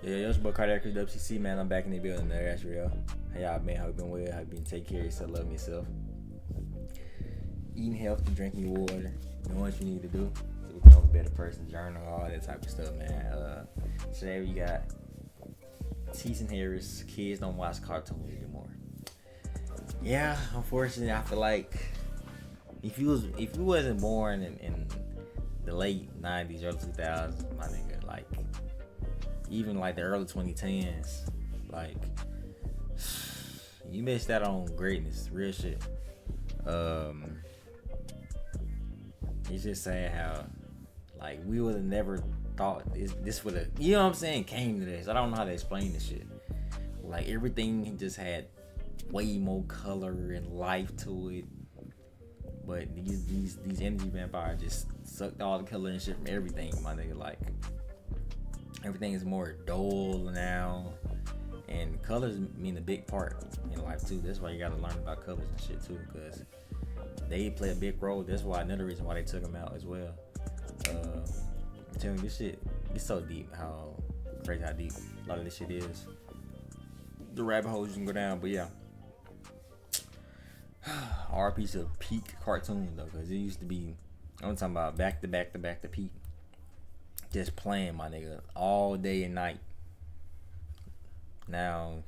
Yeah, yo, it's about Cardiac WCC, man. I'm back in the building there. That's real. How y'all been? How you been well? How you been? Take care of yourself, loving yourself. Eating healthy, drinking your water. Doing what you need to do to become a better person. Journal, all that type of stuff, man. Today we got Tees and Harris. Kids don't watch cartoons anymore. Yeah, unfortunately, I feel like if you wasn't born in the late 90s, early 2000s, my nigga, like even like the early 2010s, like you missed out on greatness, real shit. It's just saying how like we would have never thought this would have, you know what I'm saying, came to this. I don't know how to explain this shit. Like everything just had way more color and life to it. But these energy vampires just sucked all the color and shit from everything, my nigga. Like everything is more dull now, and colors mean a big part in life too. That's why you gotta learn about colors and shit too, because they play a big role. That's why another reason why they took them out as well. I'm telling you, this shit, it's so deep. How crazy how deep a lot of this shit is. The rabbit holes you can go down, but yeah. RP to peak cartoon though, because it used to be, I'm talking about back to peak, just playing, my nigga, all day and night. Now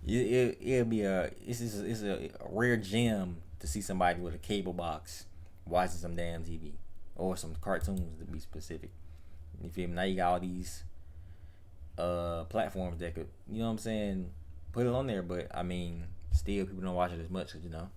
it'll be it's a rare gem to see somebody with a cable box watching some damn TV or some cartoons, to be specific. You feel me? Now you got all these platforms that could, you know what I'm saying, put it on there, but I mean, still people don't watch it as much because, you know,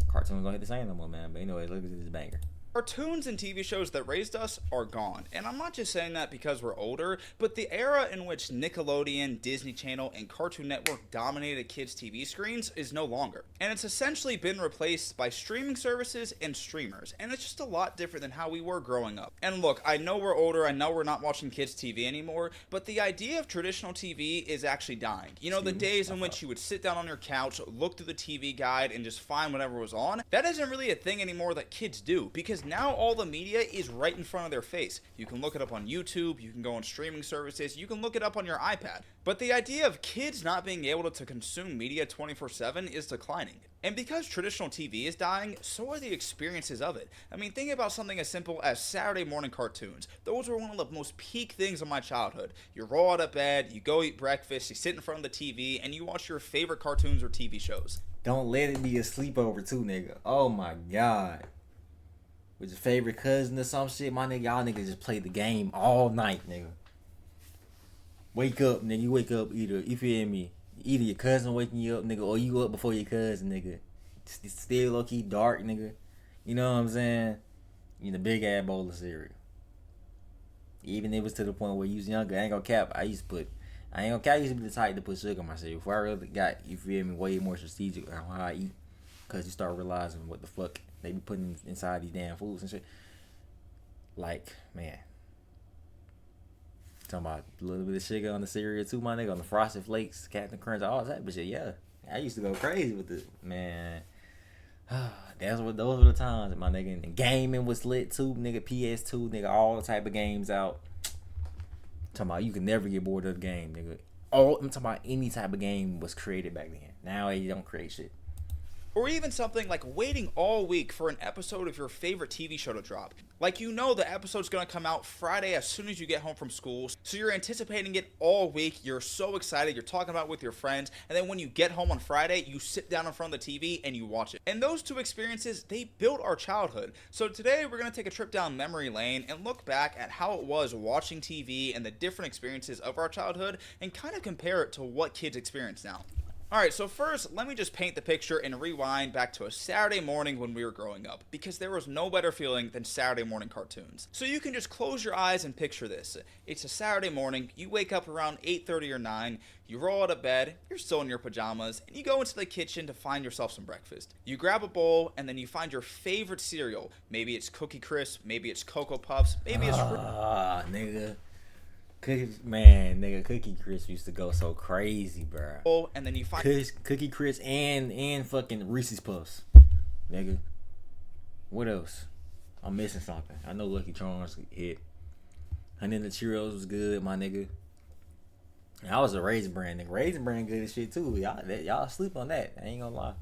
cartoons don't hit the same no more, man. But anyway, look at this banger. Cartoons and TV shows that raised us are gone. And I'm not just saying that because we're older, but the era in which Nickelodeon, Disney Channel, and Cartoon Network dominated kids' TV screens is no longer. And it's essentially been replaced by streaming services and streamers. And it's just a lot different than how we were growing up. And look, I know we're older, I know we're not watching kids' TV anymore, but the idea of traditional TV is actually dying. You know, the days in which you would sit down on your couch, look through the TV guide, and just find whatever was on, that isn't really a thing anymore that kids do, because now all the media is right in front of their face. You can look it up on YouTube, you can go on streaming services, you can look it up on your iPad. But the idea of kids not being able to consume media 24/7 is declining. And because traditional TV is dying, so are the experiences of it. I mean, think about something as simple as Saturday morning cartoons. Those were one of the most peak things of my childhood. You roll out of bed, you go eat breakfast, you sit in front of the TV, and you watch your favorite cartoons or TV shows. Don't let it be a sleepover too, nigga. Oh my god. With your favorite cousin or some shit, my nigga, y'all niggas just play the game all night, nigga. Wake up, nigga. You wake up either, you feel me? Either your cousin waking you up, nigga, or you up before your cousin, nigga. It's still low key dark, nigga. You know what I'm saying? You in a big ass bowl of cereal. Even if it was to the point where you was younger, I ain't gonna cap. I used to be the type to put sugar in my cereal. Before I really got, you feel me, way more strategic on how I eat. Cause you start realizing what the fuck they be putting inside these damn foods and shit. Like, man. Talking about a little bit of sugar on the cereal too, my nigga. On the Frosted Flakes, Captain Crunch, all that shit, yeah. I used to go crazy with it, man. Those were the times, my nigga. And gaming was lit too, nigga. PS2, nigga. All type of games out. Talking about you could never get bored of the game, nigga. I'm talking about any type of game was created back then. Now you don't create shit. Or even something like waiting all week for an episode of your favorite TV show to drop. Like, you know the episode's gonna come out Friday as soon as you get home from school, so you're anticipating it all week, you're so excited, you're talking about it with your friends, and then when you get home on Friday, you sit down in front of the TV and you watch it. And those two experiences, they built our childhood. So today we're gonna take a trip down memory lane and look back at how it was watching TV and the different experiences of our childhood and kind of compare it to what kids experience now. Alright, so first, let me just paint the picture and rewind back to a Saturday morning when we were growing up, because there was no better feeling than Saturday morning cartoons. So you can just close your eyes and picture this. It's a Saturday morning, you wake up around 8:30 or 9, you roll out of bed, you're still in your pajamas, and you go into the kitchen to find yourself some breakfast. You grab a bowl, and then you find your favorite cereal. Maybe it's Cookie Crisp, maybe it's Cocoa Puffs, maybe it's... Nigga. Cookie Crisp used to go so crazy, bro. Oh, and then you find Cookie Crisp and fucking Reese's Puffs, nigga. What else? I'm missing something. I know Lucky Charms hit. Honey and the Cheerios was good, my nigga. And I was a Raisin Bran nigga. Raisin Bran good as shit too. Y'all sleep on that. I ain't gonna lie.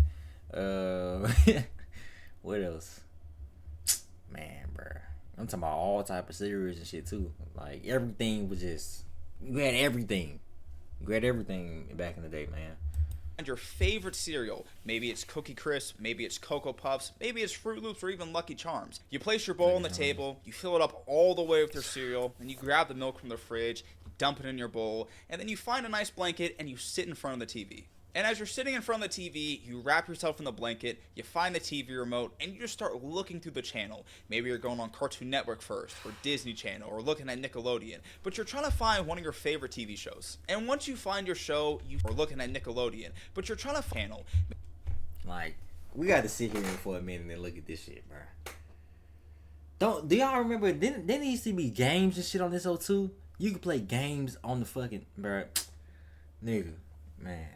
What else? Man, bruh. I'm talking about all type of cereals and shit too. Like everything was just, you had everything. You had everything back in the day, man. And your favorite cereal. Maybe it's Cookie Crisp, maybe it's Cocoa Puffs, maybe it's Fruit Loops, or even Lucky Charms. You place your bowl on the table, you fill it up all the way with your cereal, and you grab the milk from the fridge, you dump it in your bowl, and then you find a nice blanket and you sit in front of the TV. And as you're sitting in front of the TV, you wrap yourself in the blanket, you find the TV remote, and you just start looking through the channel. Maybe you're going on Cartoon Network first, or Disney Channel, or looking at Nickelodeon. But you're trying to find one of your favorite TV shows. And once you find your show, you are looking at Nickelodeon. But you're trying to find channel. Like, we got to sit here for a minute and look at this shit, bro. Do y'all remember, didn't there used to be games and shit on this O2? You could play games on the fucking, bro. Nigga, man.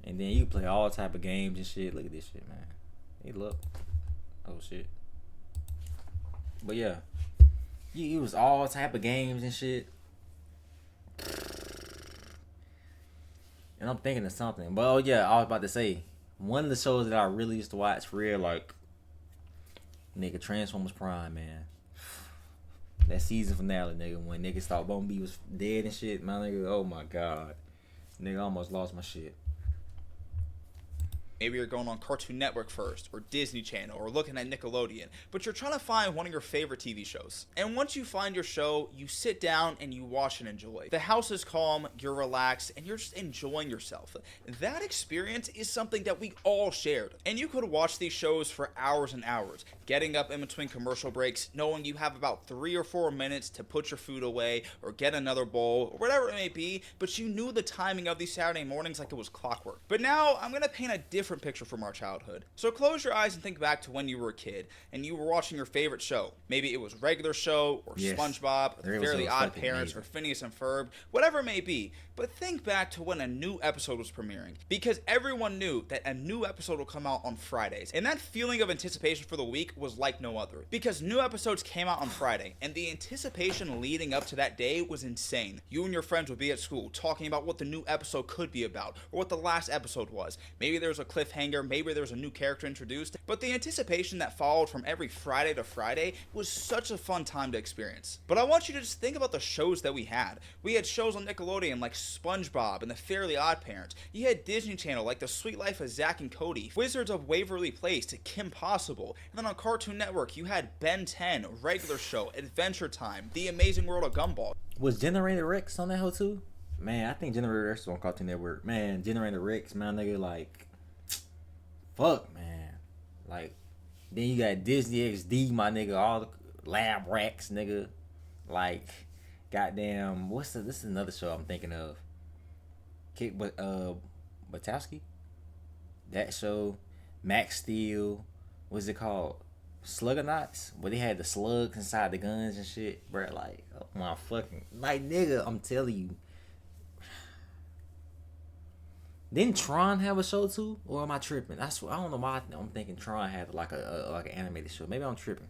And then you play all type of games and shit. Look at this shit, man. Hey, look. Oh, shit. But yeah. It was all type of games and shit. And I'm thinking of something. But, oh, yeah, I was about to say. One of the shows that I really used to watch for real, like, nigga, Transformers Prime, man. That season finale, nigga, when niggas thought Bumblebee was dead and shit, my nigga, oh my god. Nigga, I almost lost my shit. Maybe you're going on Cartoon Network first, or Disney Channel, or looking at Nickelodeon, but you're trying to find one of your favorite TV shows. And once you find your show, you sit down and you watch and enjoy. The house is calm, you're relaxed, and you're just enjoying yourself. That experience is something that we all shared. And you could watch these shows for hours and hours, getting up in between commercial breaks, knowing you have about 3 or 4 minutes to put your food away, or get another bowl, or whatever it may be, but you knew the timing of these Saturday mornings like it was clockwork. But now, I'm gonna paint a different picture from our childhood. So close your eyes and think back to when you were a kid and you were watching your favorite show. Maybe it was Regular Show, or yes. SpongeBob, or Fairly Odd Parents, or Phineas and Ferb, whatever it may be. But think back to when a new episode was premiering, because everyone knew that a new episode will come out on Fridays, and that feeling of anticipation for the week was like no other, because new episodes came out on Friday, and the anticipation leading up to that day was insane. You and your friends would be at school talking about what the new episode could be about, or what the last episode was. Maybe there was a cliffhanger, maybe there was a new character introduced, but the anticipation that followed from every Friday to Friday was such a fun time to experience. But I want you to just think about the shows that we had. We had shows on Nickelodeon like SpongeBob and the Fairly Odd Parents. You had Disney Channel like The Sweet Life of Zack and Cody, Wizards of Waverly Place to Kim Possible, and then on Cartoon Network you had Ben 10, Regular Show, Adventure Time, The Amazing World of Gumball. Was Generator Rex on that hoe too? Man, I think Generator Rex was on Cartoon Network. Man, Generator Rex, man, nigga, like, fuck, man. Like, then you got Disney XD, my nigga, all the Lab Racks, nigga. Like, goddamn, this is another show I'm thinking of. Batowski? That show. Max Steel. What's it called? Sluggonauts? Where they had the slugs inside the guns and shit. Bro, like, oh my fucking, like, nigga, I'm telling you. Didn't Tron have a show too? Or am I tripping? I swear, I don't know why I'm thinking Tron had like an animated show. Maybe I'm tripping.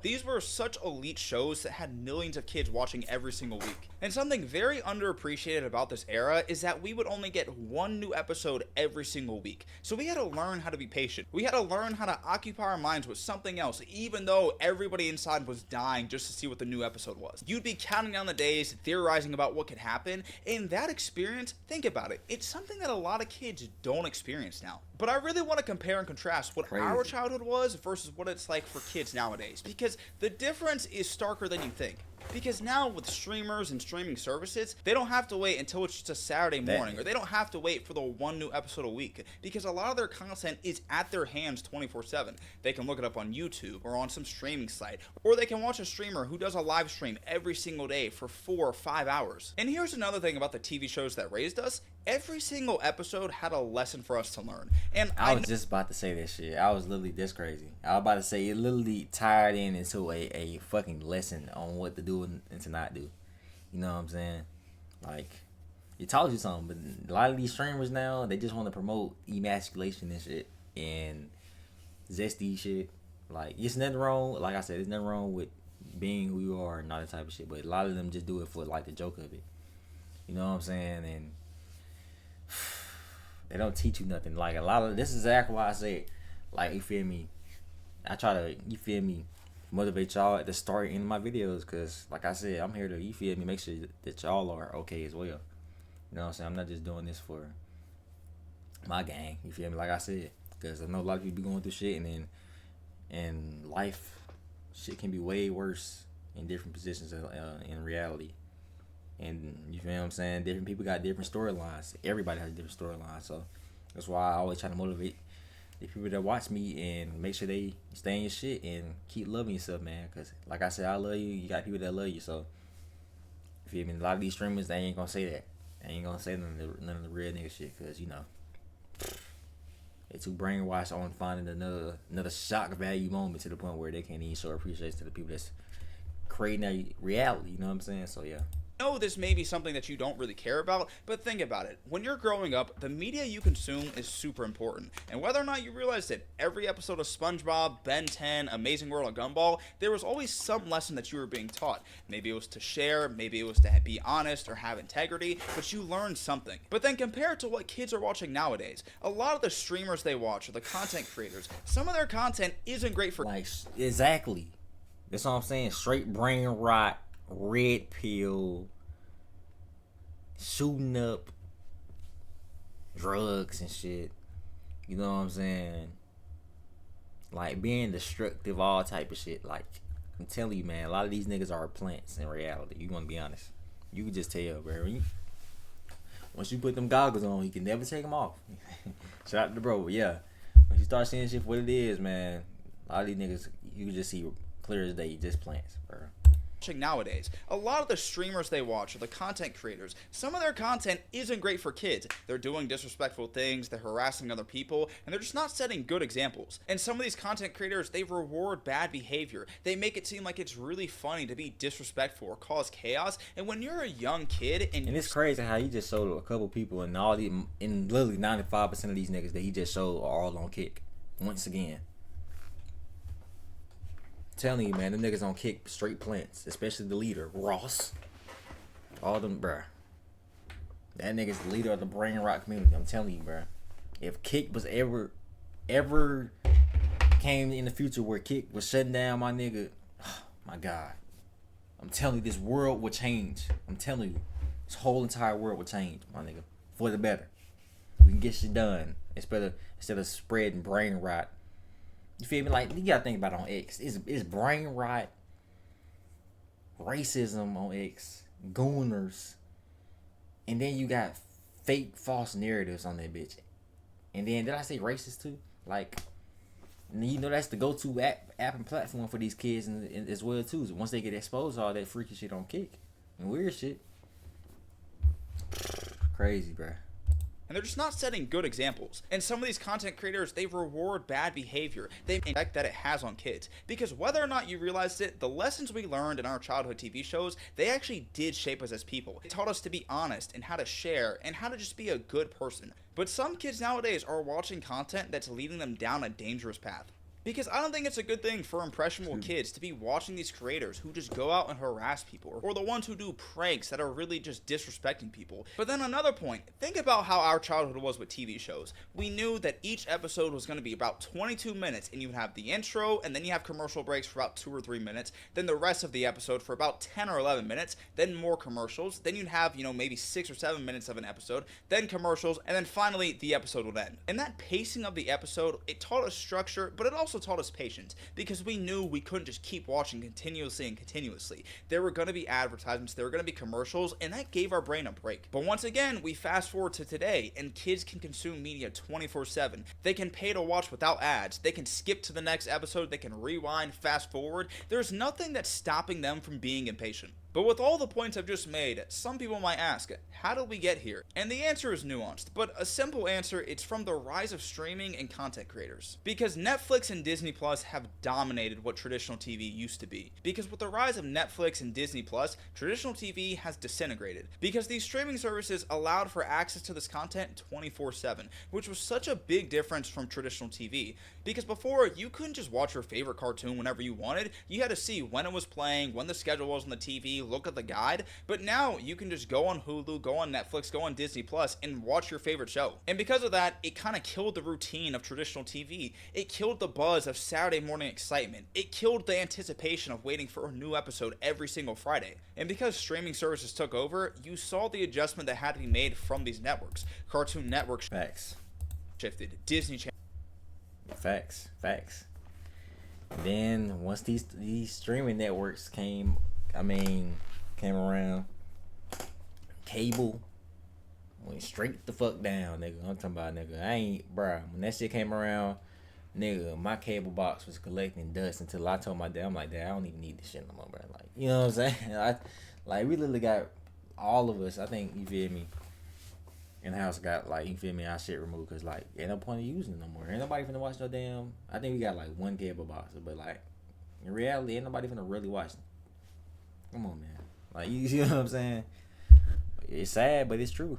These were such elite shows that had millions of kids watching every single week. And something very underappreciated about this era is that we would only get one new episode every single week. So we had to learn how to be patient. We had to learn how to occupy our minds with something else, even though everybody inside was dying just to see what the new episode was. You'd be counting down the days, theorizing about what could happen, and that experience, think about it, it's something that a lot of kids don't experience now. But I really want to compare and contrast what our childhood was versus what it's like for kids nowadays, because the difference is starker than you think. Because now with streamers and streaming services, they don't have to wait until it's just a Saturday morning, or they don't have to wait for the one new episode a week, because a lot of their content is at their hands 24/7. They can look it up on YouTube or on some streaming site, or they can watch a streamer who does a live stream every single day for 4 or 5 hours. And here's another thing about the TV shows that raised us. Every single episode had a lesson for us to learn. And I was just about to say that shit. I was literally this crazy. I was about to say it literally tied in into a fucking lesson on what to do and to not do. You know what I'm saying? Like, it taught you something. But a lot of these streamers now, they just want to promote emasculation and shit and zesty shit. Like, it's nothing wrong. Like I said, there's nothing wrong with being who you are and all that type of shit. But a lot of them just do it for like the joke of it. You know what I'm saying? And they don't teach you nothing. Like, a lot of this is exactly why I say, like, you feel me? I try to, you feel me, motivate y'all at the start in my videos, because like I said, I'm here to, you feel me, make sure that y'all are okay as well. You know what I'm saying? I'm not just doing this for my gang, you feel me, like I said, because I know a lot of people be going through shit, and then life shit can be way worse in different positions in reality. And you feel what I'm saying? Different people got different storylines. Everybody has a different storyline. So that's why I always try to motivate the people that watch me and make sure they stay in your shit and keep loving yourself, man. Because like I said, I love you. You got people that love you. So you feel me? A lot of these streamers, they ain't gonna say that. They ain't gonna say none of the real nigga shit, because you know they too brainwashed on finding another shock value moment, to the point where they can't even show appreciation to the people that's creating that reality. You know what I'm saying? So yeah. Know this may be something that you don't really care about, but think about it. When you're growing up, the media you consume is super important. And whether or not you realized it, every episode of SpongeBob, Ben 10, Amazing World of Gumball, there was always some lesson that you were being taught. Maybe it was to share, maybe it was to be honest or have integrity, but you learned something. But then compared to what kids are watching nowadays, a lot of the streamers they watch, or the content creators, some of their content isn't great for... Like, exactly. That's what I'm saying. Straight brain rot. Red pill, shooting up, drugs and shit. You know what I'm saying? Like, being destructive, all type of shit. Like, I'm telling you, man, a lot of these niggas are plants in reality. You want to be honest. You can just tell, bro. Once you put them goggles on, you can never take them off. Shout out to bro. But yeah, when you start seeing shit for what it is, man, a lot of these niggas, you can just see clear as day, just plants, bro. Nowadays, a lot of the streamers they watch, or the content creators, some of their content isn't great for kids. They're doing disrespectful things, they're harassing other people, and they're just not setting good examples. And some of these content creators, they reward bad behavior. They make it seem like it's really funny to be disrespectful or cause chaos. And when you're a young kid and it's crazy how he just showed a couple people, and all the, and literally 95% of these niggas that he just showed are all on Kick. Once again, telling you, man, them niggas on Kick straight plants, especially the leader, Ross. All them, bruh. That nigga's the leader of the brain rot community. I'm telling you, bruh. If Kick was ever came in the future where Kick was shutting down, my nigga, oh my God. I'm telling you, this world would change. I'm telling you, this whole entire world would change, my nigga, for the better. We can get shit done instead of spreading brain rot. You feel me? Like, you gotta think about it on X. It's brain rot, racism on X, gooners, and then you got fake false narratives on that bitch. And then, did I say racist too? Like, you know, that's the go-to app and platform for these kids and as well too. So once they get exposed to all that freaky shit on Kick and weird shit, crazy, bruh. And they're just not setting good examples. And some of these content creators, they reward bad behavior. They effect that it has on kids. Because whether or not you realized it, the lessons we learned in our childhood TV shows, they actually did shape us as people. It taught us to be honest and how to share and how to just be a good person. But some kids nowadays are watching content that's leading them down a dangerous path. Because I don't think it's a good thing for impressionable kids to be watching these creators who just go out and harass people, or the ones who do pranks that are really just disrespecting people. But then another point, think about how our childhood was with TV shows. We knew that each episode was going to be about 22 minutes, and you would have the intro, and then you have commercial breaks for about 2 or 3 minutes, then the rest of the episode for about 10 or 11 minutes, then more commercials, then you'd have, maybe 6 or 7 minutes of an episode, then commercials, and then finally the episode would end. And that pacing of the episode, it taught us structure, but it also taught us patience, because we knew we couldn't just keep watching continuously. There were going to be advertisements, there were going to be commercials, and that gave our brain a break. But once again, we fast forward to today, and kids can consume media 24/7. They can pay to watch without ads. They can skip to the next episode. They can rewind, fast forward. There's nothing that's stopping them from being impatient. But with all the points I've just made, some people might ask, how did we get here? And the answer is nuanced, but a simple answer, it's from the rise of streaming and content creators. Because Netflix and Disney Plus have dominated what traditional TV used to be. Because with the rise of Netflix and Disney Plus, traditional TV has disintegrated. Because these streaming services allowed for access to this content 24/7, which was such a big difference from traditional TV. Because before, you couldn't just watch your favorite cartoon whenever you wanted, you had to see when it was playing, when the schedule was on the TV, look at the guide. But now you can just go on Hulu, go on Netflix, go on Disney Plus and watch your favorite show. And because of that, it kind of killed the routine of traditional TV. It killed the buzz of Saturday morning excitement. It killed the anticipation of waiting for a new episode every single Friday. And because streaming services took over, you saw the adjustment that had to be made from these networks. Cartoon Network Facts. shifted, Disney Channel. Facts. Then once these streaming networks came around, cable went straight the fuck down, nigga. I'm talking about, nigga. When that shit came around, nigga, my cable box was collecting dust until I told my dad, I'm like, Dad, I don't even need this shit no more, bro. Like, you know what I'm saying? We literally got all of us, I think, you feel me, in the house got, like, you feel me, our shit removed, because, like, ain't no point of using it no more. Ain't nobody finna watch no damn, I think we got, like, one cable box, but, like, in reality, ain't nobody finna really watch it. Come on, man. Like, you know what I'm saying? It's sad, but it's true.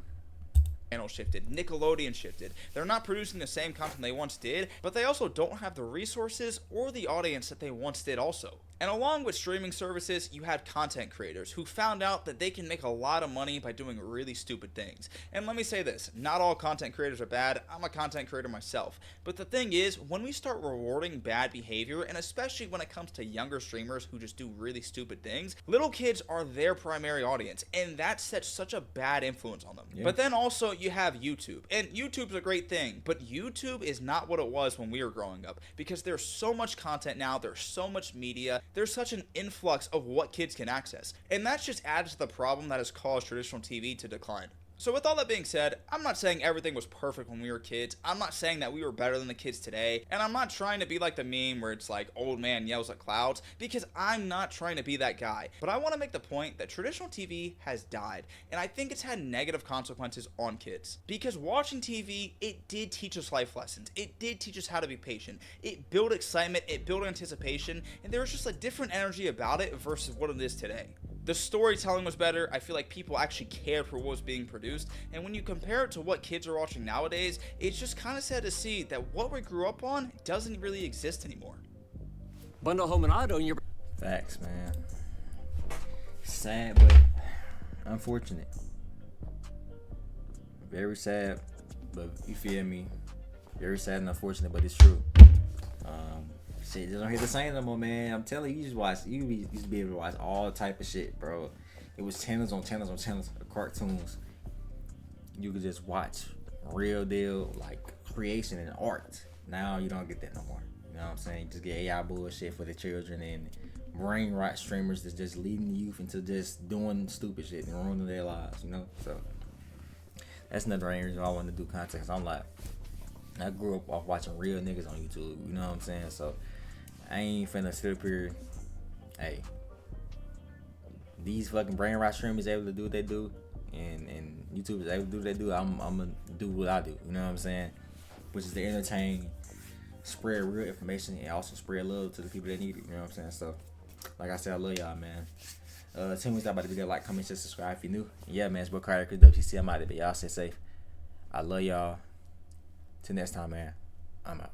Channel shifted, Nickelodeon shifted. They're not producing the same content they once did, but they also don't have the resources or the audience that they once did also. And along with streaming services, you had content creators who found out that they can make a lot of money by doing really stupid things. And let me say this, not all content creators are bad. I'm a content creator myself. But the thing is, when we start rewarding bad behavior, and especially when it comes to younger streamers who just do really stupid things, little kids are their primary audience, and that sets such a bad influence on them. Yeah. But then also you have YouTube, and YouTube's a great thing, but YouTube is not what it was when we were growing up, because there's so much content now, there's so much media, there's such an influx of what kids can access, and that just adds to the problem that has caused traditional TV to decline. So with all that being said, I'm not saying everything was perfect when we were kids. I'm not saying that we were better than the kids today. And I'm not trying to be like the meme where it's like old man yells at clouds, because I'm not trying to be that guy. But I want to make the point that traditional TV has died. And I think it's had negative consequences on kids. Because watching TV, it did teach us life lessons. It did teach us how to be patient. It built excitement, it built anticipation, and there was just a different energy about it versus what it is today. The storytelling was better. I feel like people actually cared for what was being produced. And when you compare it to what kids are watching nowadays, it's just kind of sad to see that what we grew up on doesn't really exist anymore. Bundle home and auto in your... Facts, man. Sad, but unfortunate. Very sad, but you feel me? Very sad and unfortunate, but it's true. Shit, just don't hear the same no more, man. I'm telling you, you used to be able to watch all type of shit, bro. It was channels on channels on channels of cartoons. You could just watch real deal, like, creation and art. Now you don't get that no more. You know what I'm saying? You just get AI bullshit for the children and brain rot streamers that's just leading the youth into just doing stupid shit and ruining their lives, you know? So that's another reason I want to do content. I'm like, I grew up off watching real niggas on YouTube, you know what I'm saying? So I ain't finna sit up here, hey, these fucking brain rot streamers able to do what they do, and YouTube is able to do what they do, I'm gonna do what I do, you know what I'm saying? Which is to entertain, spread real information, and also spread love to the people that need it, you know what I'm saying? So, like I said, I love y'all, man. Tell me stop by the video, like, comment, share, subscribe if you're new. And yeah, man, it's Bro Carter, WTC, I'm out of it, but y'all stay safe. I love y'all. Till next time, man, I'm out.